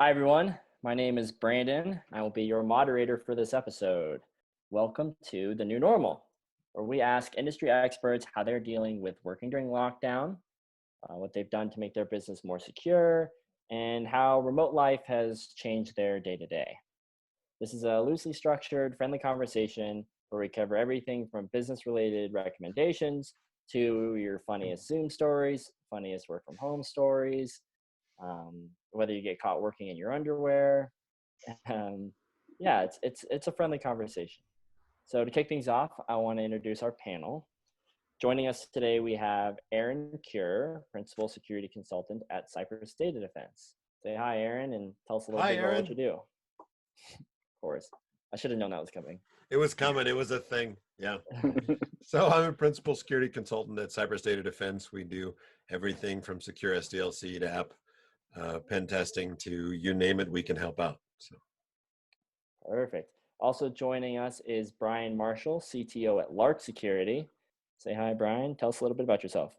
Hi, everyone. My name is Brandon. I will be your moderator for this episode. Welcome to The New Normal, where we ask industry experts how they're dealing with working during lockdown, what they've done to make their business more secure, and how remote life has changed their day-to-day. This is a loosely structured, friendly conversation where we cover everything from business-related recommendations to your funniest Zoom stories, funniest work-from-home stories, whether you get caught working in your underwear. Yeah, it's a friendly conversation. So to kick things off, I want to introduce our panel. Joining us today, we have Aaron Cure, Principal Security Consultant at Cypress Data Defense. Say hi, Aaron, and tell us a little bit about what you do. Of course. I should have known that was coming. It was coming. It was a thing. Yeah. So I'm a Principal Security Consultant at Cypress Data Defense. We do everything from secure SDLC to app pen testing to you name it, we can help out. So. Perfect. Also joining us is Brian Marshall, CTO at Lark Security. Say hi, Brian. Tell us a little bit about yourself.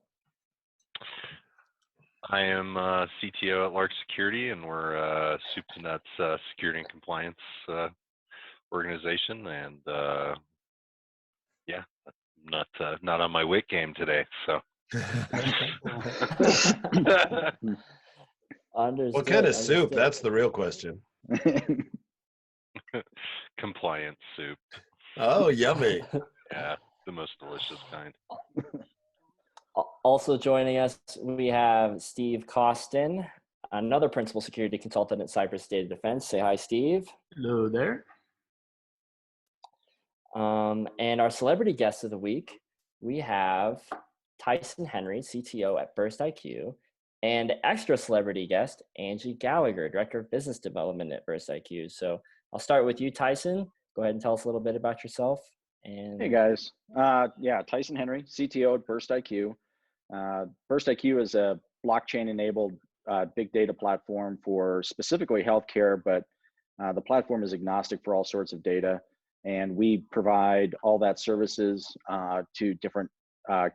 I am CTO at Lark Security, and we're a soup to nuts security and compliance organization. And yeah, not on my weight game today, so. Understood, what kind of soup? That's the real question. Compliance soup. Oh, yummy. Yeah, the most delicious kind. Also joining us, we have Steve Costin, another Principal Security Consultant at Cypress Data Defense. Say hi, Steve. Hello there. And our celebrity guest of the week, we have Tyson Henry, CTO at BurstIQ, and extra celebrity guest, Angie Gallagher, Director of Business Development at BurstIQ. So I'll start with you, Tyson. Go ahead and tell us a little bit about yourself. And hey, guys. Yeah, Tyson Henry, CTO at BurstIQ. BurstIQ is a blockchain-enabled big data platform for specifically healthcare, but the platform is agnostic for all sorts of data. And we provide all that services to different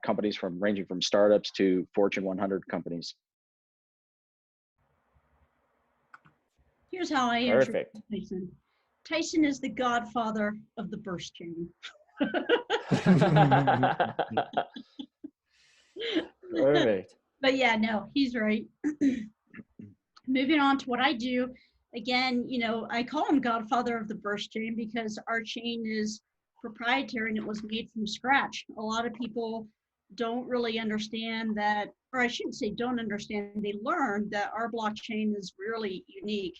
companies ranging from startups to Fortune 100 companies. Here's how I answer Tyson. Tyson is the godfather of the burst chain. Perfect. But yeah, no, he's right. Moving on to what I do, again, I call him godfather of the burst chain because our chain is proprietary and it was made from scratch. A lot of people don't really understand that, or I shouldn't say don't understand, they learn that our blockchain is really unique.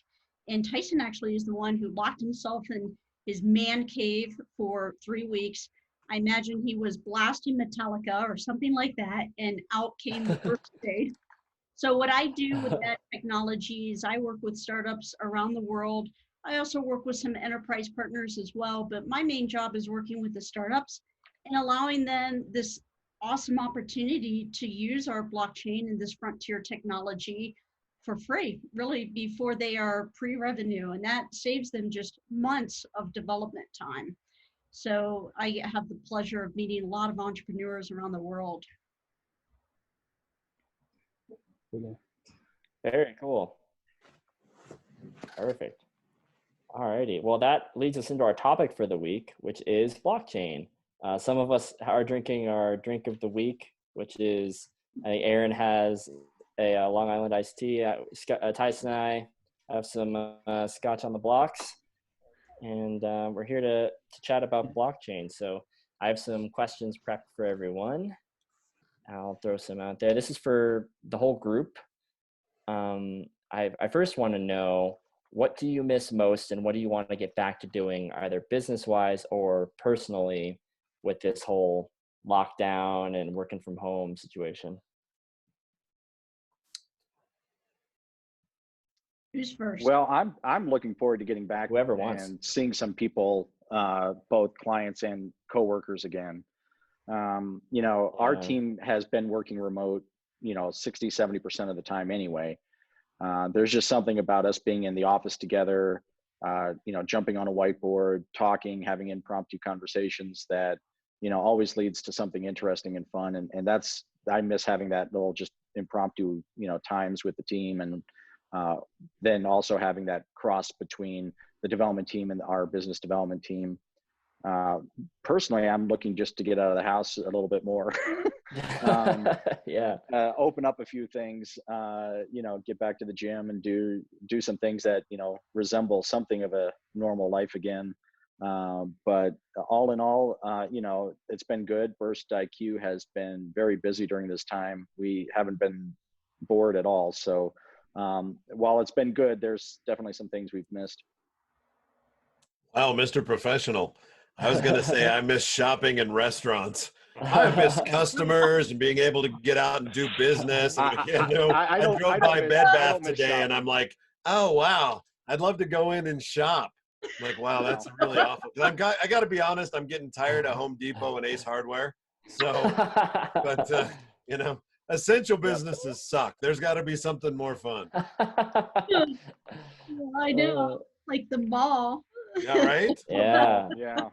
And Tyson actually is the one who locked himself in his man cave for 3 weeks. I imagine he was blasting Metallica or something like that, and out came the burst chain. So what I do with that technology is I work with startups around the world. I also work with some enterprise partners as well, but my main job is working with the startups and allowing them this awesome opportunity to use our blockchain and this frontier technology for free, really, before they are pre-revenue, and that saves them just months of development time. So I have the pleasure of meeting a lot of entrepreneurs around the world. Very cool. Perfect. All righty. Well, that leads us into our topic for the week, which is blockchain. Some of us are drinking our drink of the week, which is, I think Aaron has a Long Island iced tea. Tyson and I have some scotch on the blocks, and we're here to chat about blockchain. So I have some questions prepped for everyone. I'll throw some out there. This is for the whole group. I first want to know, what do you miss most and what do you want to get back to doing, either business-wise or personally, with this whole lockdown and working from home situation? Who's first? Well, I'm looking forward to getting back and seeing some people, both clients and coworkers again. Our team has been working remote, 60, 70% of the time anyway. There's just something about us being in the office together, jumping on a whiteboard, talking, having impromptu conversations that, always leads to something interesting and fun. And I miss having that little just impromptu, times with the team and then also having that cross between the development team and our business development team. Personally, I'm looking just to get out of the house a little bit more. Open up a few things, get back to the gym and do some things that, resemble something of a normal life again. But all in all, it's been good. BurstIQ has been very busy during this time. We haven't been bored at all. So while it's been good, there's definitely some things we've missed. Wow, Mr. Professional. I was going to say I miss shopping and restaurants. I miss customers and being able to get out and do business. And I drove by Bed Bath today and I'm like, oh, wow, I'd love to go in and shop. I'm like, wow, that's really awful. I got to be honest, I'm getting tired of Home Depot and Ace Hardware. So, but, essential businesses suck. There's got to be something more fun. I know, like the mall. Yeah, right? Yeah. Yeah.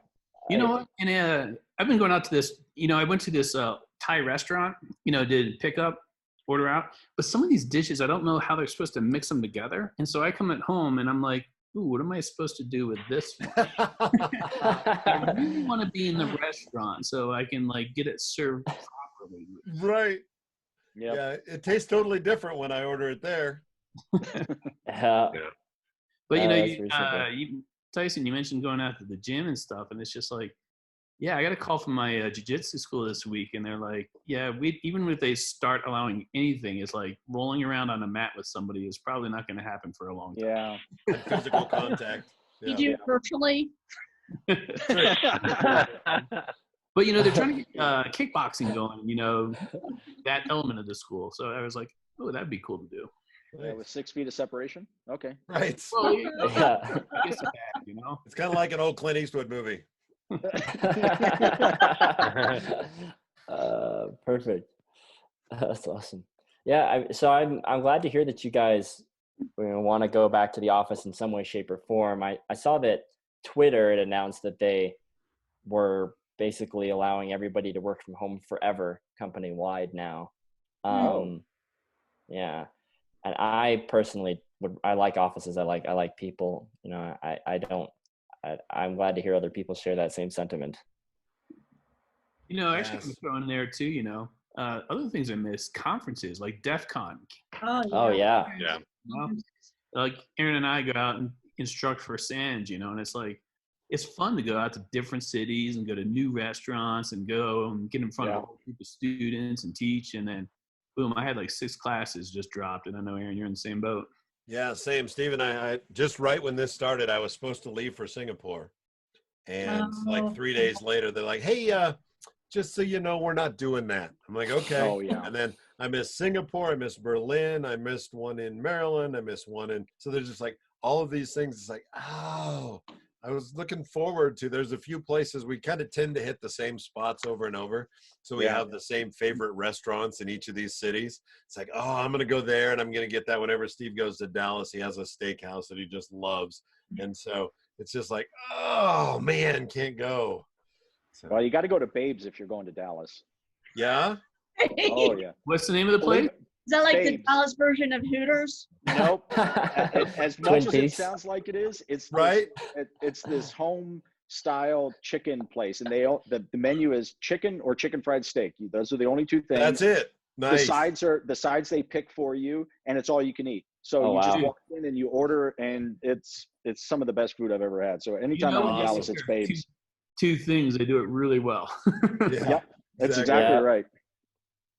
You know what? And I've been going out to this, I went to this Thai restaurant, did pickup, order out. But some of these dishes, I don't know how they're supposed to mix them together. And so I come at home and I'm like, ooh, what am I supposed to do with this one? I really want to be in the restaurant so I can get it served properly. Right. Yep. Yeah. It tastes totally different when I order it there. Yeah. But Tyson, you mentioned going out to the gym and stuff, and it's just like, yeah, I got a call from my jiu-jitsu school this week, and they're like, yeah, even if they start allowing anything, it's like rolling around on a mat with somebody is probably not going to happen for a long time. Yeah. Physical contact. Yeah. You do it virtually. But, they're trying to get kickboxing going, that element of the school. So I was like, oh, that'd be cool to do. With 6 feet of separation. Okay. Right. Well, Yeah. It's kind of like an old Clint Eastwood movie. Perfect. That's awesome. Yeah. So I'm glad to hear that you guys want to go back to the office in some way, shape, or form. I saw that Twitter had announced that they were basically allowing everybody to work from home forever, company wide now. Yeah. And I personally I like offices. I like people. I'm glad to hear other people share that same sentiment. I actually can throw in there too. Other things I miss, conferences like DEF CON. Oh yeah. Yeah. Like Aaron and I go out and instruct for SANS, and it's like, it's fun to go out to different cities and go to new restaurants and go and get in front of a whole group of students and teach, and then boom, I had 6 classes just dropped, and I know, Aaron, you're in the same boat. Yeah, same. Steve and I just right when this started, I was supposed to leave for Singapore. And 3 days later, they're like, hey, just so you know, we're not doing that. I'm like, okay. Oh, yeah. And then I missed Singapore. I missed Berlin. I missed one in Maryland. I missed one in. So there's just all of these things. It's like, oh, I was looking forward to, there's a few places we kind of tend to hit the same spots over and over. So we have the same favorite restaurants in each of these cities. It's like, oh, I'm going to go there and I'm going to get that whenever Steve goes to Dallas. He has a steakhouse that he just loves. And so it's just like, oh man, can't go. So. Well, you got to go to Babes if you're going to Dallas. Yeah. Oh yeah. What's the name of the place? Is that like Babes. the Dallas version of Hooters? Nope. As much as it sounds like it is, it's right. It's this home style chicken place, and the menu is chicken or chicken fried steak. Those are the only 2 things. That's it. Nice. The sides they pick for you, and it's all you can eat. So just walk in and you order, and it's some of the best food I've ever had. So anytime I'm in Dallas, it's Babes. 2 things, they do it really well. Yep, that's exactly right.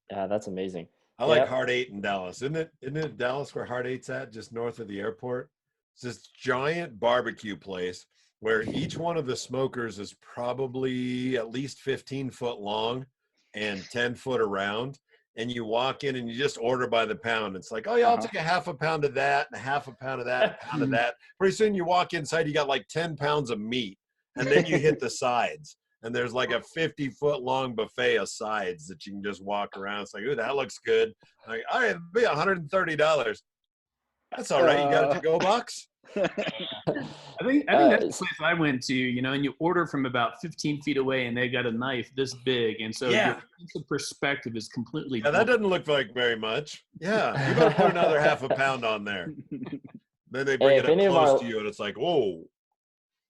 Yeah, that's amazing. I like Heart 8 in Dallas. Isn't it Dallas where Heart 8's at, just north of the airport? It's this giant barbecue place where each one of the smokers is probably at least 15 foot long and 10 foot around. And you walk in and you just order by the pound. It's like, oh yeah, I'll take a half a pound of that and a half a pound of that, and a pound of that. Pretty soon you walk inside, you got 10 pounds of meat. And then you hit the sides. And there's a 50-foot long buffet of sides that you can just walk around. It's like, ooh, that looks good. I'm like, all right, it'll be $130. That's all right. You got a to-go box? I think that's the place I went to, you know, and you order from about 15 feet away and they got a knife this big. And so your sense of perspective is completely that doesn't look like very much. Yeah. You better put another half a pound on there. Then they bring it up close to you and it's like, whoa.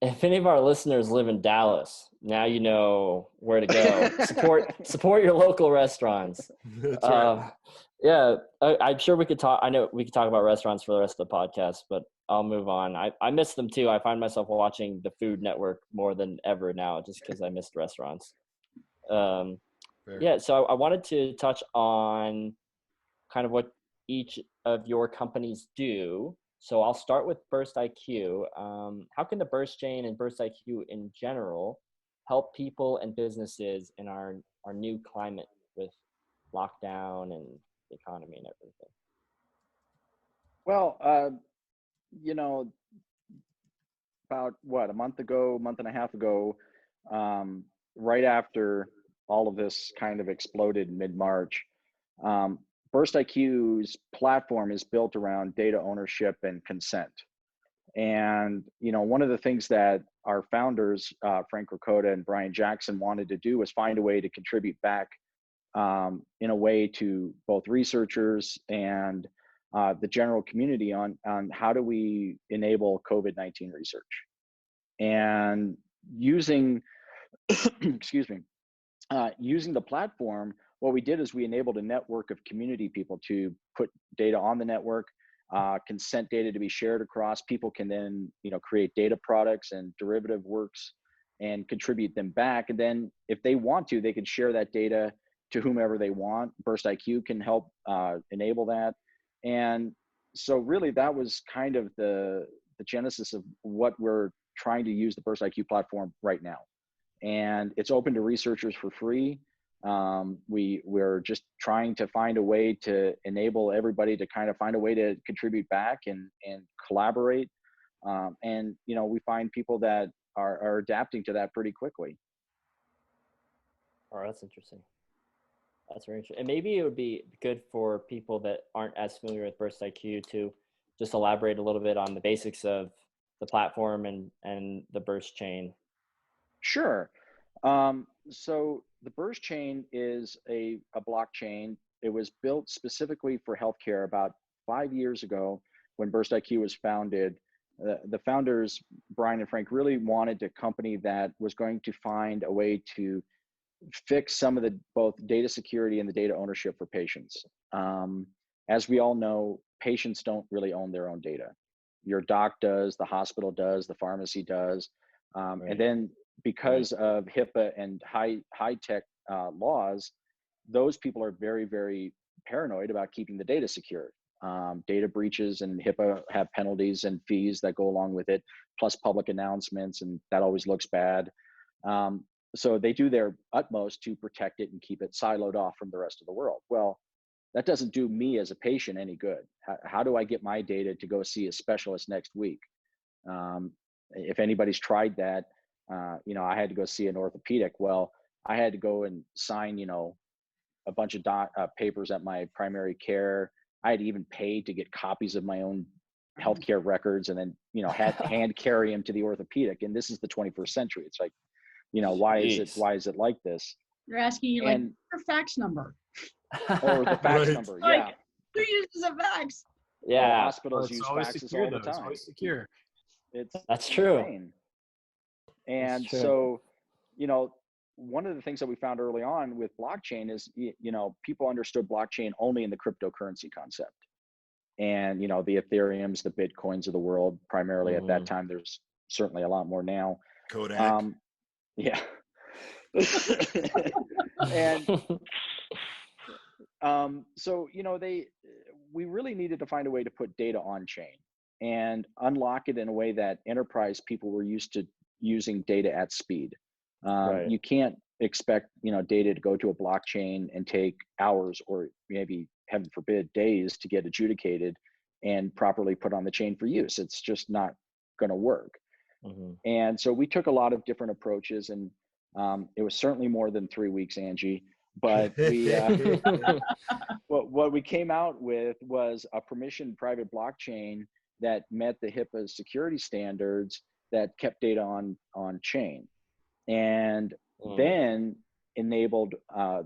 If any of our listeners live in Dallas, now you know where to go. Support your local restaurants. That's right. Yeah, I'm sure we could talk. I know we could talk about restaurants for the rest of the podcast, but I'll move on. I miss them too. I find myself watching the Food Network more than ever now, just because I missed restaurants. Yeah, so I wanted to touch on kind of what each of your companies do. So I'll start with BurstIQ. How can the Burst chain and BurstIQ in general help people and businesses in our new climate with lockdown and the economy and everything? Well, you know, about a month and a half ago, right after all of this kind of exploded mid-March, BurstIQ's platform is built around data ownership and consent. And, you know, one of the things that our founders, Frank Ricotta and Brian Jackson, wanted to do was find a way to contribute back in a way to both researchers and the general community on how do we enable COVID-19 research. And using, excuse me, using the platform, what we did is we enabled a network of community people to put data on the network, consent data to be shared across. People can then, you know, create data products and derivative works and contribute them back. And then if they want to, they can share that data to whomever they want. BurstIQ can help enable that. And so really that was kind of the genesis of what we're trying to use the BurstIQ platform right now. And it's open to researchers for free. We're just trying to find a way to enable everybody to kind of find a way to contribute back and collaborate. And, you know, we find people that are adapting to that pretty quickly. Oh, that's interesting. That's very interesting. And maybe it would be good for people that aren't as familiar with BurstIQ to just elaborate a little bit on the basics of the platform and the Burst chain. Sure. So the Burst chain is a blockchain. It was built specifically for healthcare about 5 years ago when BurstIQ was founded. The founders, Brian and Frank, really wanted a company that was going to find a way to fix some of the both data security and the data ownership for patients. As we all know, patients don't really own their own data. Your doc does, the hospital does, the pharmacy does. Right. And then because of HIPAA and high tech laws, those people are very, very paranoid about keeping the data secure. Data breaches and HIPAA have penalties and fees that go along with it, plus public announcements, and that always looks bad. So they do their utmost to protect it and keep it siloed off from the rest of the world. Well, that doesn't do me as a patient any good. How do I get my data to go see a specialist next week? If anybody's tried that, you know, I had to go see an orthopedic. Well, I had to go and sign, you know, a bunch of papers at my primary care. I had even paid to get copies of my own healthcare records and then, you know, hand carry them to the orthopedic. And this is the 21st century. It's like, you know, why is it like this? They're asking you like your fax number. Or the fax number, yeah. Like, who uses a fax? Yeah. Well, hospitals use faxes secure, all the time. It's always secure. That's true. Insane. And so, you know, one of the things that we found early on with blockchain is, you know, people understood blockchain only in the cryptocurrency concept. And, you know, the Ethereums, the Bitcoins of the world, primarily at that time. There's certainly a lot more now. Kodak. Yeah. And so, you know, we really needed to find a way to put data on chain and unlock it in a way that enterprise people were used to using data at speed. You can't expect, you know, data to go to a blockchain and take hours or maybe, heaven forbid, days to get adjudicated and properly put on the chain for use. It's just not going to work. And so we took a lot of different approaches, and it was certainly more than 3 weeks, Angie. But we, what we came out with was a permissioned private blockchain that met the HIPAA security standards that kept data on chain, and then enabled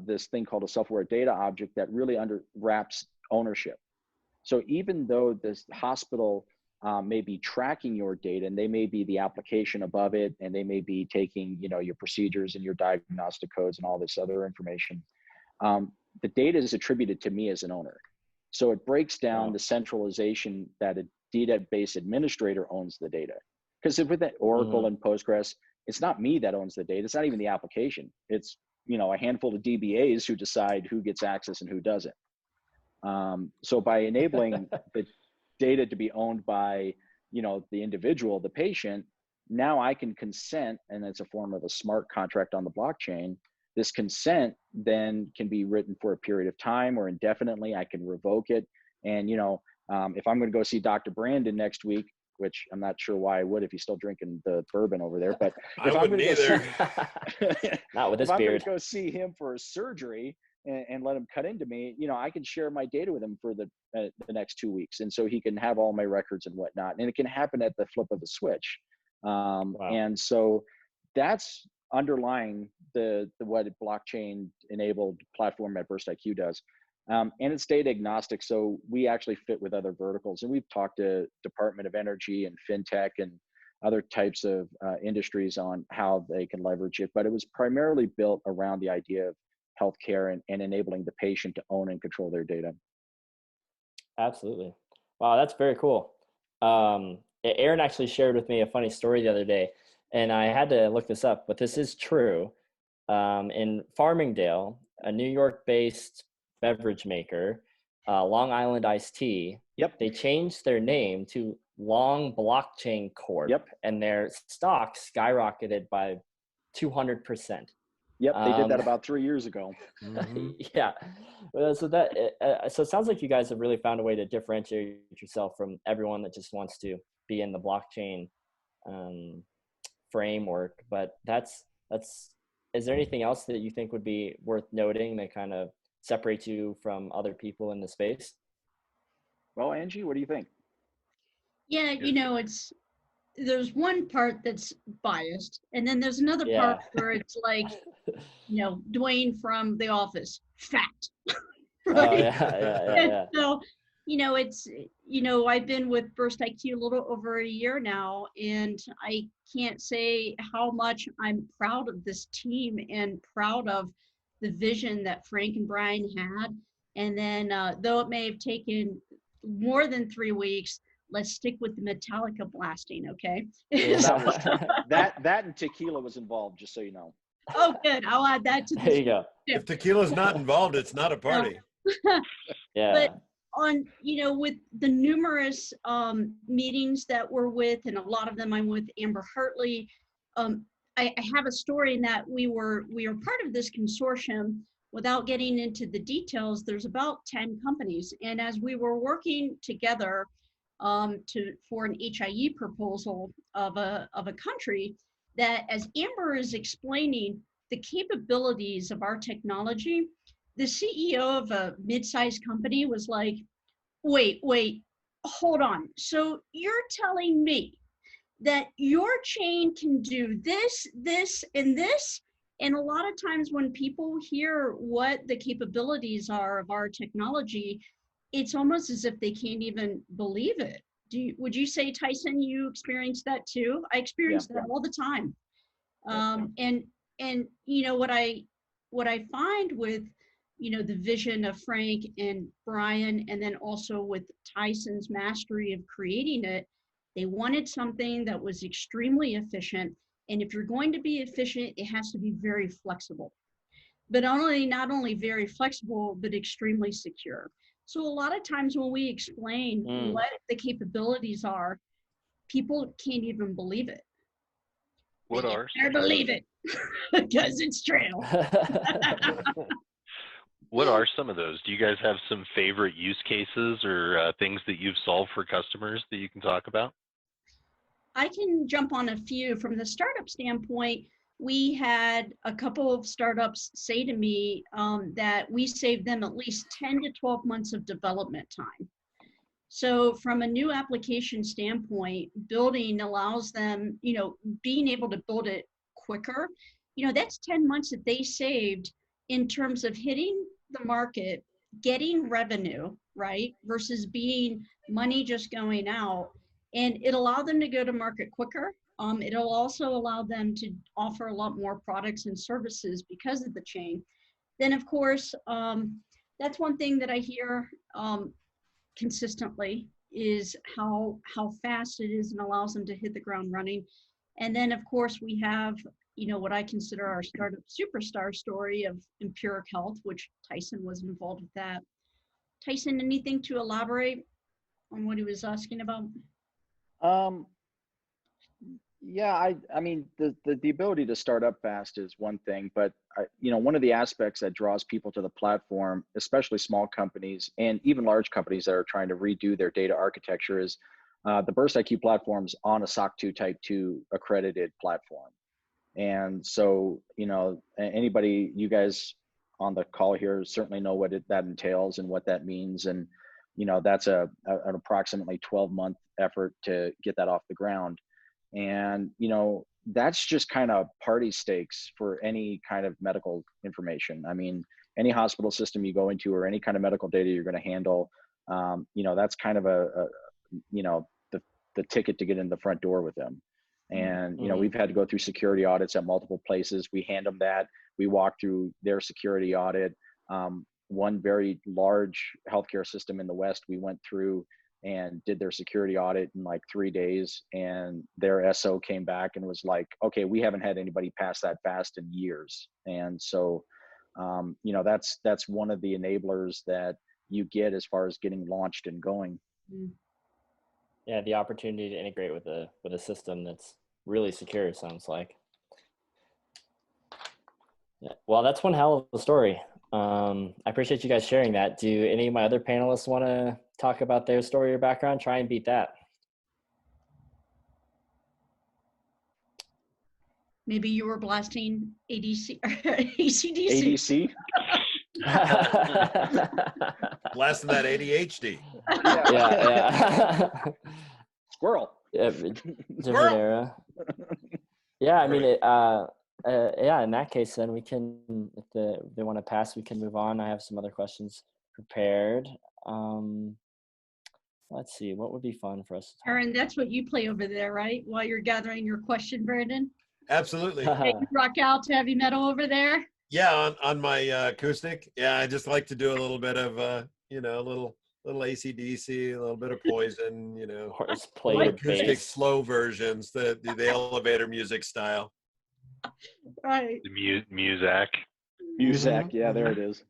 this thing called a self-aware data object that really wraps ownership. So even though this hospital may be tracking your data, and they may be the application above it, and they may be taking, you know, your procedures and your diagnostic codes and all this other information, the data is attributed to me as an owner. So it breaks down the centralization that a database administrator owns the data. Because with that Oracle and Postgres, it's not me that owns the data. It's not even the application. It's, you know, a handful of DBAs who decide who gets access and who doesn't. So by enabling the data to be owned by, you know, the individual, the patient, now I can consent, and it's a form of a smart contract on the blockchain. This consent then can be written for a period of time or indefinitely. I can revoke it. And, you know, if I'm going to go see Dr. Brandon next week, which I'm not sure why I would if he's still drinking the bourbon over there, but if I'm going to not with his beard, I'm going to go see him for a surgery and let him cut into me, you know, I can share my data with him for the next 2 weeks. And so he can have all my records and whatnot. And it can happen at the flip of a switch. And so that's underlying what a blockchain enabled platform at BurstIQ does. And it's data agnostic. So we actually fit with other verticals, and we've talked to Department of Energy and FinTech and other types of industries on how they can leverage it. But it was primarily built around the idea of healthcare and enabling the patient to own and control their data. Absolutely. Wow, that's very cool. Aaron actually shared with me a funny story the other day, and I had to look this up, but this is true. In Farmingdale, a New York-based beverage maker, Long Island Iced Tea, they changed their name to Long Blockchain Corp, and their stock skyrocketed by 200%. Yep, they did that about 3 years ago. Yeah, so it sounds like you guys have really found a way to differentiate yourself from everyone that just wants to be in the blockchain framework. But is there anything else that you think would be worth noting that kind of separates you from other people in the space? Well, Angie, what do you think? Yeah, you know, there's one part that's biased, and then there's another part where it's like, you know, Dwayne from The Office, fact. Right? Oh, yeah. So, you know, it's, you know, I've been with BurstIQ a little over a year now, and I can't say how much I'm proud of this team and proud of the vision that Frank and Brian had. And then, though it may have taken more than 3 weeks, let's stick with the Metallica blasting, okay? that and tequila was involved, just so you know. Oh, good. I'll add that to the There you go. If tequila's not involved, it's not a party. Yeah. But on, you know, with the numerous meetings that we're with, and a lot of them I'm with Amber Hartley, I have a story in that we were part of this consortium. Without getting into the details, there's about 10 companies. And as we were working together for an HIE proposal of a country, that as Amber is explaining the capabilities of our technology, the CEO of a mid-sized company was like, wait, hold on. So you're telling me that your chain can do this, and this? And a lot of times when people hear what the capabilities are of our technology, it's almost as if they can't even believe it. Would you say, Tyson, you experienced that too? I experience that all the time. And you know, what I find with, you know, the vision of Frank and Brian, and then also with Tyson's mastery of creating it, they wanted something that was extremely efficient. And if you're going to be efficient, it has to be very flexible. But not only very flexible, but extremely secure. So a lot of times when we explain what the capabilities are, people can't even believe it. What are? I believe it because it's true. What are some of those? Do you guys have some favorite use cases or things that you've solved for customers that you can talk about? I can jump on a few. From the startup standpoint, we had a couple of startups say to me that we saved them at least 10 to 12 months of development time. So from a new application standpoint, building allows them, being able to build it quicker. That's 10 months that they saved in terms of hitting the market, getting revenue, right? Versus being money just going out. And it allowed them to go to market quicker. It'll also allow them to offer a lot more products and services because of the chain. Then, of course, that's one thing that I hear consistently is how fast it is and allows them to hit the ground running. And then, of course, we have, what I consider our startup superstar story of Empiric Health, which Tyson was involved with that. Tyson, anything to elaborate on what he was asking about? Yeah, I mean, the ability to start up fast is one thing, but one of the aspects that draws people to the platform, especially small companies and even large companies that are trying to redo their data architecture, is the BurstIQ platform's on a SOC 2 Type 2 accredited platform. And so, anybody, you guys on the call here certainly know what that entails and what that means. And, that's an approximately 12-month effort to get that off the ground. And, that's just kind of party stakes for any kind of medical information. I mean, any hospital system you go into or any kind of medical data you're going to handle, that's kind of the ticket to get in the front door with them. And, we've had to go through security audits at multiple places. We hand them that. We walk through their security audit. One very large healthcare system in the West, we went through and did their security audit in like 3 days, and their SO came back and was like, okay, we haven't had anybody pass that fast in years. And so, that's one of the enablers that you get as far as getting launched and going. Yeah, the opportunity to integrate with a system that's really secure, it sounds like. Yeah. Well, that's one hell of a story. I appreciate you guys sharing that. Do any of my other panelists want to talk about their story or background? Try and beat that. Maybe you were blasting ADC or ACDC. ADC? Blasting that ADHD. Yeah. Squirrel. Yeah, different era. Yeah, I mean, in that case, then we can, if they want to pass, we can move on. I have some other questions prepared. Let's see, what would be fun for us to talk about? Aaron, that's what you play over there, right? While you're gathering your question, Brandon? Absolutely. You rock out to heavy metal over there? Yeah, on my acoustic. Yeah, I just like to do a little bit of, a little AC/DC, a little bit of Poison, acoustic slow versions, the elevator music style. Right. The Muzak. Muzak, yeah, there it is.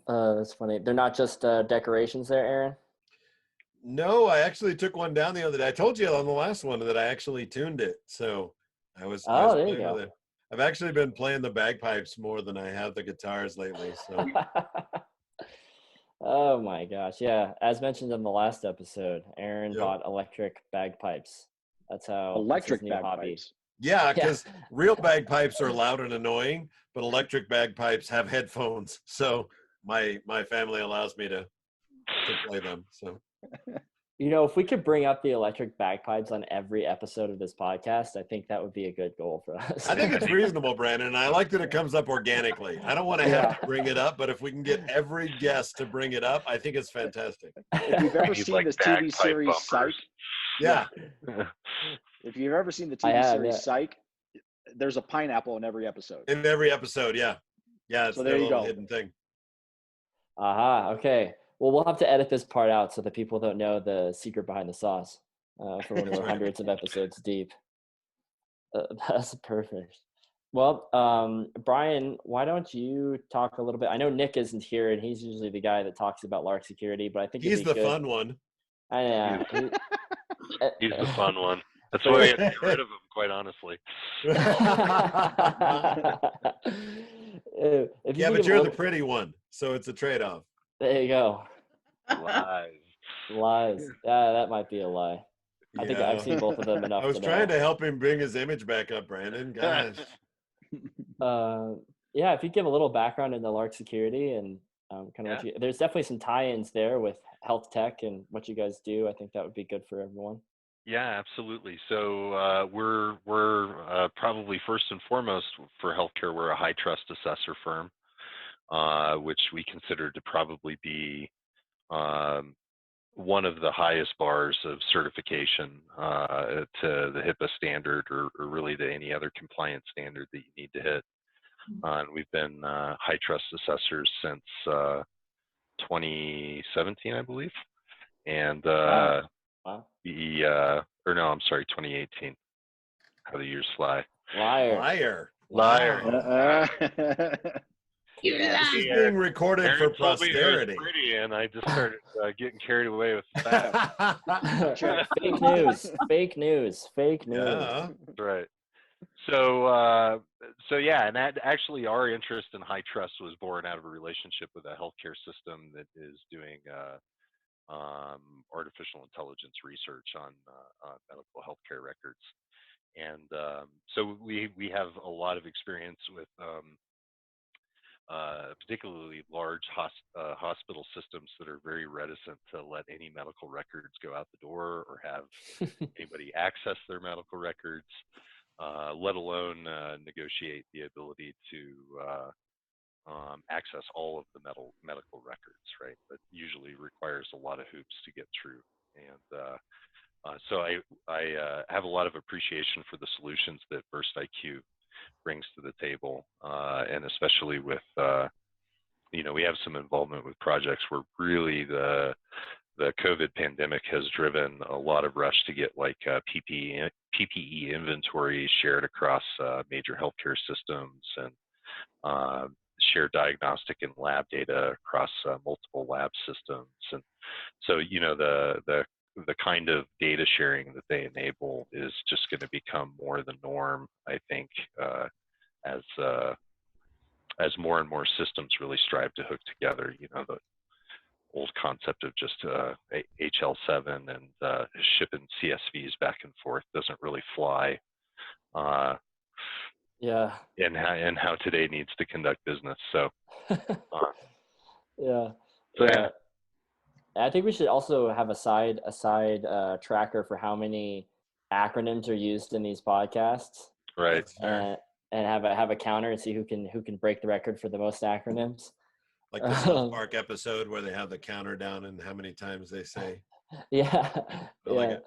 That's funny. They're not just decorations there, Aaron? No, I actually took one down the other day. I told you on the last one that I actually tuned it. So I was there you go. with it. I've actually been playing the bagpipes more than I have the guitars lately. So. Oh my gosh. Yeah. As mentioned in the last episode, Aaron bought electric bagpipes. That's how electric bagpipes. Hobby. Yeah, because real bagpipes are loud and annoying, but electric bagpipes have headphones. So my family allows me to play them. So if we could bring up the electric bagpipes on every episode of this podcast, I think that would be a good goal for us. I think it's reasonable, Brandon, and I like that it comes up organically. I don't want to have to bring it up, but if we can get every guest to bring it up, I think it's fantastic. If you've ever seen this TV series Psych, yeah. If you've ever seen the TV series Psych, there's a pineapple in every episode. In every episode, yeah. Yeah, it's their little hidden thing. Okay. Well, we'll have to edit this part out so that people don't know the secret behind the sauce for when we're hundreds of episodes deep. That's perfect. Well, Brian, why don't you talk a little bit? I know Nick isn't here, and he's usually the guy that talks about Lark security, but I think he's the fun one. He's the fun one. That's why we had to get rid of him, quite honestly. But you're the pretty one, so it's a trade-off. There you go. Lies. That might be a lie. I think I've seen both of them enough. I was trying to help him bring his image back up, Brandon. Gosh. If you give a little background into Lark security and there's definitely some tie-ins there with health tech and what you guys do. I think that would be good for everyone. Yeah, absolutely. So we're probably first and foremost for healthcare, we're a high trust assessor firm, which we consider to probably be one of the highest bars of certification to the HIPAA standard, or really to any other compliance standard that you need to hit. And we've been high trust assessors since 2017, I believe. And Wow. or no, I'm sorry, 2018. How the years fly. Liar. Wow. You This is being recorded Aaron for told me it was posterity. pretty, and I just started getting carried away with the facts. Fake news. Fake news. Fake news. Yeah. That's right. So yeah, and that actually our interest in high trust was born out of a relationship with a healthcare system that is doing artificial intelligence research on medical healthcare records, and so we have a lot of experience with particularly large hospital systems that are very reticent to let any medical records go out the door or have anybody access their medical records, let alone negotiate the ability to access all of the medical records, right? That usually requires a lot of hoops to get through. And so I have a lot of appreciation for the solutions that BurstIQ brings to the table, and especially with, we have some involvement with projects where really the COVID pandemic has driven a lot of rush to get like PPE inventory shared across major healthcare systems, and share diagnostic and lab data across multiple lab systems. And so, the kind of data sharing that they enable is just going to become more the norm, I think, as more and more systems really strive to hook together. The old concept of just HL7 and shipping CSVs back and forth doesn't really fly. Yeah. And how today needs to conduct business. So. Yeah. So yeah. I think we should also have a side tracker for how many acronyms are used in these podcasts. Right. And have a counter and see who can break the record for the most acronyms. Like the South Park episode where they have the counter down and how many times they say. Yeah. I like it.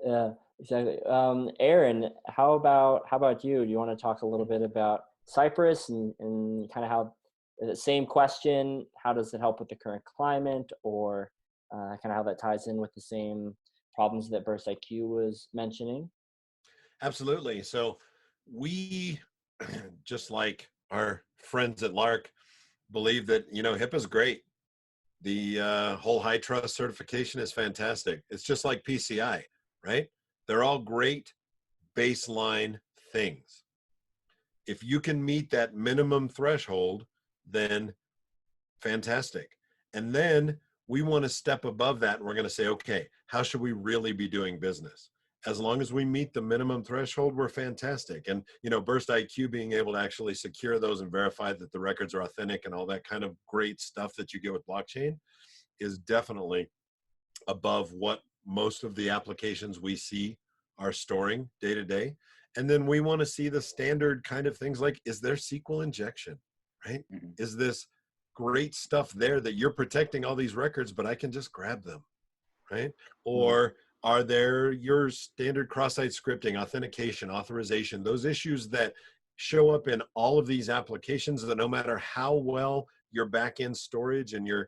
Yeah, exactly. Aaron, how about you? Do you want to talk a little bit about Cypress and kind of how the same question, how does it help with the current climate, or kind of how that ties in with the same problems that BurstIQ was mentioning? Absolutely. So we, just like our friends at Lark, believe that, HIPAA is great. The whole high trust certification is fantastic. It's just like PCI, right? They're all great baseline things. If you can meet that minimum threshold, then fantastic. And then we want to step above that, and we're going to say, okay, how should we really be doing business? As long as we meet the minimum threshold, we're fantastic. And, BurstIQ being able to actually secure those and verify that the records are authentic and all that kind of great stuff that you get with blockchain is definitely above what most of the applications we see are storing day to day. And then we want to see the standard kind of things like, is there SQL injection, right? Mm-hmm. Is this great stuff there that you're protecting all these records, but I can just grab them, right? Or are there your standard cross-site scripting, authentication, authorization, those issues that show up in all of these applications that no matter how well your back-end storage and your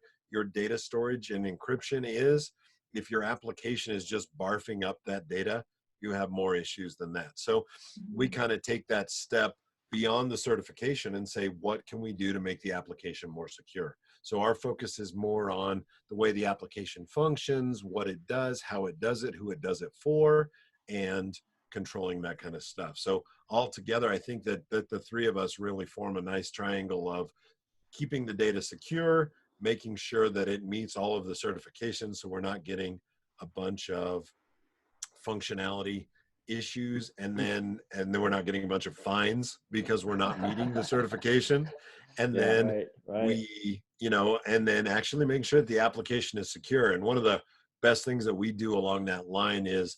data storage and encryption is, if your application is just barfing up that data, you have more issues than that. So we kind of take that step beyond the certification and say, what can we do to make the application more secure? So our focus is more on the way the application functions, what it does, how it does it, who it does it for, and controlling that kind of stuff. So altogether, I think that the three of us really form a nice triangle of keeping the data secure, making sure that it meets all of the certifications so we're not getting a bunch of functionality issues, and then we're not getting a bunch of fines because we're not meeting the certification. And then we, and then actually making sure that the application is secure. And one of the best things that we do along that line is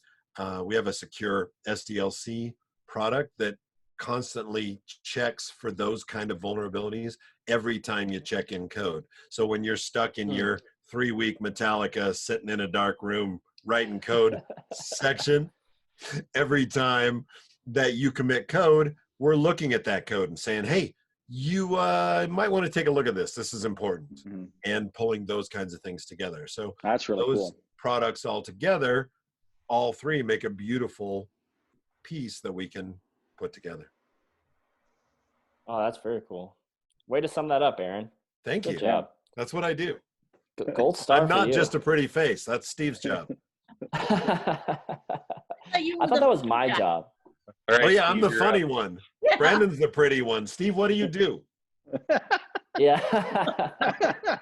we have a secure SDLC product that constantly checks for those kind of vulnerabilities every time you check in code. So when you're stuck in your 3-week Metallica sitting in a dark room writing code section, every time that you commit code, we're looking at that code and saying, hey, you might want to take a look at this. This is important. And pulling those kinds of things together. So that's really cool. Products all together, all three make a beautiful piece that we can put together. Oh, that's very cool. Way to sum that up, Aaron. Thank you. Good job. That's what I do. Gold star. I'm not just a pretty face. That's Steve's job. I thought that was my job. All right, oh yeah, Steve, I'm the funny up. one. Brandon's the pretty one. Steve, what do you do? Yeah. I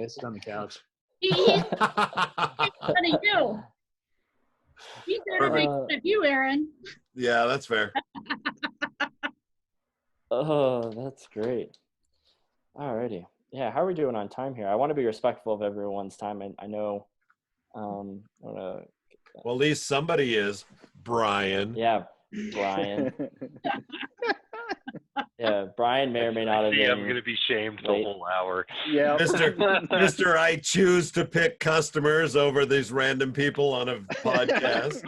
sit on the couch. What do you do? He's there to make fun of you, Aaron. Yeah, that's fair. Oh, that's great. Alrighty. Yeah, how are we doing on time here? I want to be respectful of everyone's time. I know. Well, at least somebody is. Brian. Yeah, Brian. Yeah, Brian may or may not have been. I'm going to be shamed the whole hour. Yeah, Mr. I choose to pick customers over these random people on a podcast.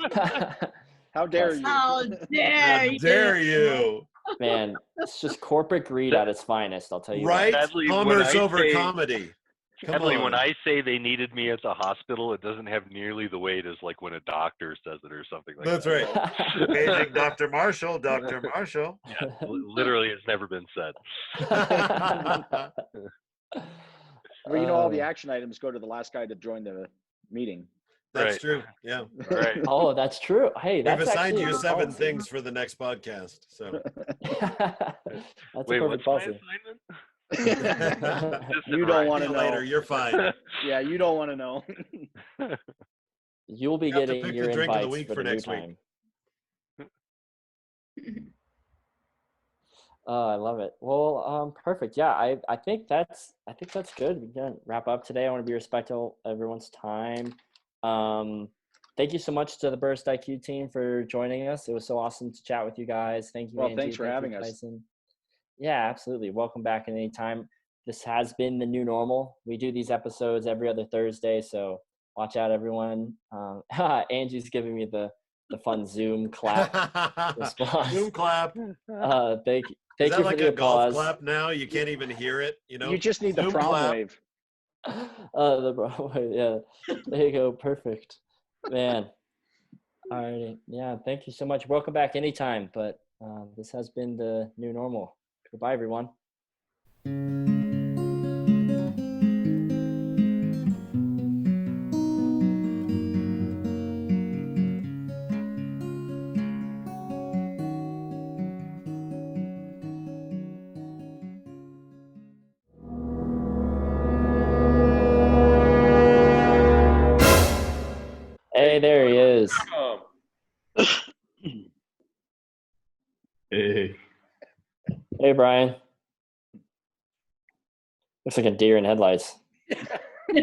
How dare you? How dare you? How dare you? Man, it's just corporate greed at its finest, I'll tell you. Right? Sadly, Commerce over comedy. Sadly, when I say they needed me at the hospital, it doesn't have nearly the weight as like when a doctor says it or something like That's that. That's right. Paging Dr. Marshall, Dr. Marshall. Yeah, literally, it's never been said. Well, all the action items go to the last guy to join the meeting. That's true. Yeah. Right. Oh, that's true. Hey, that's We've assigned you 7 policy. things for the next podcast. So. That's Wait, a what's perfect my policy. assignment? You don't want to know. Later, you're fine. Yeah, you don't want to know. You'll be You have to getting pick your the drink of the invites week for for the next new week. time. I love it. Well, perfect. Yeah, I think that's good. We can wrap up today. I want to be respectful of everyone's time. Thank you so much to the BurstIQ team for joining us. It was so awesome to chat with you guys. Thank you, Angie. Thanks for having us. Tyson. Yeah, absolutely. Welcome back at any time. This has been the new normal. We do these episodes every other Thursday, so watch out, everyone. Angie's giving me the fun Zoom clap response. Zoom clap. Thank you. Is that you like for the a golf applause. clap now? You can't even hear it, You just need the Zoom prom clap. wave. The Broadway, yeah. There you go. Perfect. Man. All right. Yeah, thank you so much. Welcome back anytime, but this has been the new normal. Goodbye, everyone. Hey, there he is. Hey. Hey, Brian. Looks like a deer in headlights. He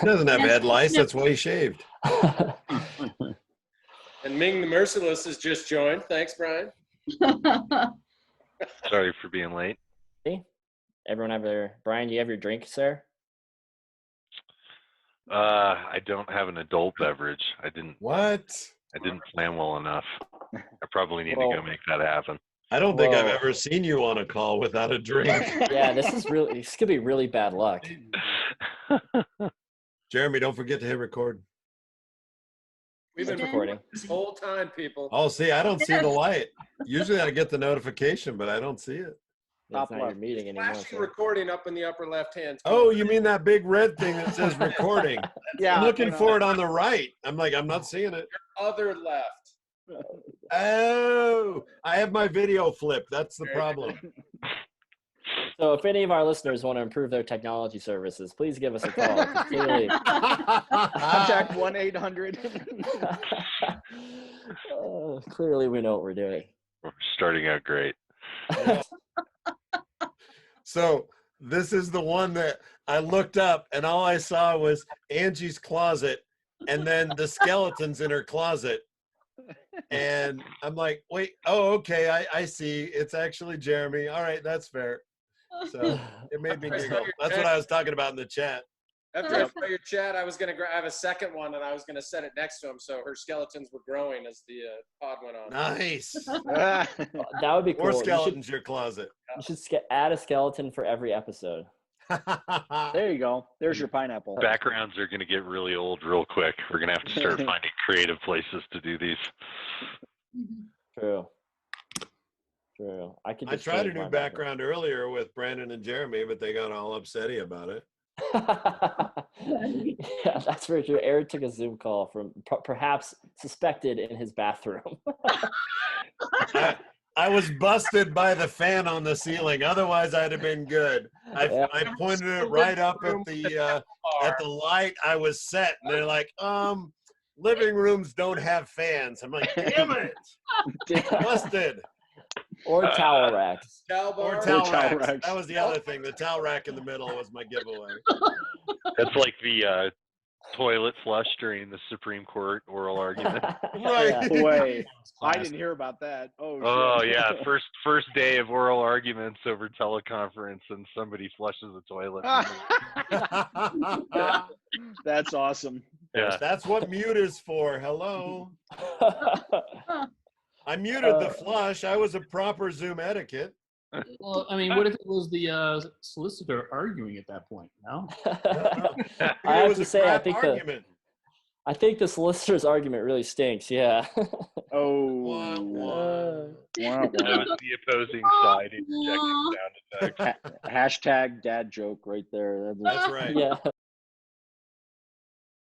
doesn't have headlights. That's why he shaved. And Ming the Merciless has just joined. Thanks, Brian. Sorry for being late. Everyone have their Brian, do you have your drink, sir? I don't have an adult beverage. I didn't plan well enough. I probably need to go make that happen. I don't think I've ever seen you on a call without a drink. Yeah, this could be really bad luck. Jeremy, don't forget to hit record. We've been recording this whole time, people. Oh, see, I don't see the light. Usually I get the notification, but I don't see it. That's not your meeting anymore. Flashing recording up in the upper left-hand. Oh, you mean that big red thing that says recording? Yeah, I'm looking for it on the right. I'm like, I'm not seeing it. Your other left. Oh, I have my video flipped. That's the problem. So if any of our listeners want to improve their technology services, please give us a call. Clearly, Contact 1-800. Clearly, we know what we're doing. We're starting out great. Yeah. So this is the one that I looked up, and all I saw was Angie's closet, and then the skeletons in her closet. And I'm like, wait, oh, okay, I see. It's actually Jeremy. All right, that's fair. So it made me giggle. That's what I was talking about in the chat. After I saw your chat, I was gonna I have a second one, and I was gonna set it next to him, so her skeletons were growing as the pod went on. Nice. That would be cool. More skeletons in your closet. You should add a skeleton for every episode. There you go. There's your pineapple. Backgrounds are going to get really old real quick. We're going to have to start finding creative places to do these. True. I tried a new background earlier with Brandon and Jeremy, but they got all upsetty about it. Yeah, that's very true. Eric took a Zoom call from perhaps suspected in his bathroom. I was busted by the fan on the ceiling. Otherwise, I'd have been good. I pointed it right up at the light. I was set, and they're like, living rooms don't have fans. I'm like, damn it, busted. Or towel racks. Or towel racks. That was the other thing. The towel rack in the middle was my giveaway. That's like the toilet flush during the Supreme Court oral argument. Right. Wait, I didn't hear about that. Oh yeah, first day of oral arguments over teleconference, and somebody flushes the toilet. That's awesome. Yeah, that's what mute is for. Hello. I muted the flush. I was a proper Zoom etiquette. Well, I mean, what if it was the solicitor arguing at that point? No. I have to say, I think the solicitor's argument really stinks. Yeah. the opposing side interjecting sound effects. Hashtag dad joke right there. That's right. Yeah.